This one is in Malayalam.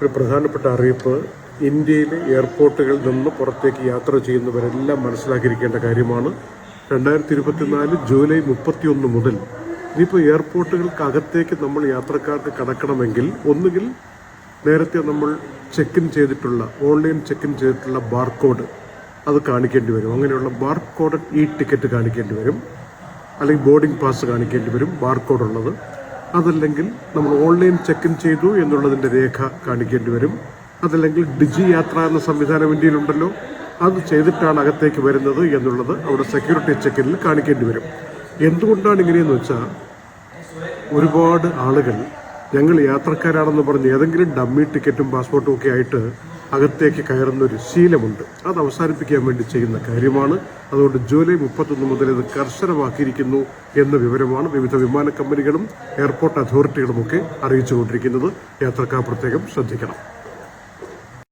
ഒരു പ്രധാനപ്പെട്ട അറിയിപ്പ്. ഇന്ത്യയിലെ എയർപോർട്ടുകളിൽ നിന്ന് പുറത്തേക്ക് യാത്ര ചെയ്യുന്നവരെല്ലാം മനസ്സിലാക്കിയിരിക്കേണ്ട കാര്യമാണ്. 2024 ജൂലൈ 31 മുതൽ ഇനിയിപ്പോൾ എയർപോർട്ടുകൾക്കകത്തേക്ക് നമ്മൾ യാത്രക്കാർക്ക് കടക്കണമെങ്കിൽ ഒന്നുകിൽ നേരത്തെ നമ്മൾ ചെക്ക് ഇൻ ചെയ്തിട്ടുള്ള ഓൺലൈൻ ചെക്ക് ഇൻ ചെയ്തിട്ടുള്ള ബാർകോഡ് അത് കാണിക്കേണ്ടി വരും. അങ്ങനെയുള്ള ബാർകോഡ് ടിക്കറ്റ് കാണിക്കേണ്ടി വരും, അല്ലെങ്കിൽ ബോർഡിംഗ് പാസ് കാണിക്കേണ്ടി വരും ബാർകോഡ് ഉള്ളത്. അതല്ലെങ്കിൽ നമ്മൾ ഓൺലൈൻ ചെക്ക് ഇൻ ചെയ്തു എന്നുള്ളതിൻ്റെ രേഖ കാണിക്കേണ്ടി വരും. അതല്ലെങ്കിൽ ഡിജി യാത്ര എന്ന സംവിധാനം ഇന്ത്യയിലുണ്ടല്ലോ, അത് ചെയ്തിട്ടാണ് അകത്തേക്ക് വരുന്നത് എന്നുള്ളത് അവിടെ സെക്യൂരിറ്റി ചെക്കിനിൽ കാണിക്കേണ്ടി വരും. എന്തുകൊണ്ടാണ് ഇങ്ങനെയെന്ന് വെച്ചാൽ, ഒരുപാട് ആളുകൾ ഞങ്ങൾ യാത്രക്കാരാണെന്ന് പറഞ്ഞ് ഏതെങ്കിലും ഡമ്മി ടിക്കറ്റും പാസ്പോർട്ടും ഒക്കെ ആയിട്ട് അകത്തേക്ക് കയറുന്ന ഒരു ശീലമുണ്ട്. അത് അവസാനിപ്പിക്കാൻ വേണ്ടി ചെയ്യുന്ന കാര്യമാണ്. അതുകൊണ്ട് ജൂലൈ 31 മുതൽ ഇത് കർശനമാക്കിയിരിക്കുന്നു എന്ന വിവരമാണ് വിവിധ വിമാന കമ്പനികളും എയർപോർട്ട് അതോറിറ്റികളുമൊക്കെ അറിയിച്ചുകൊണ്ടിരിക്കുന്നത്. യാത്രക്കാർ പ്രത്യേകം ശ്രദ്ധിക്കണം.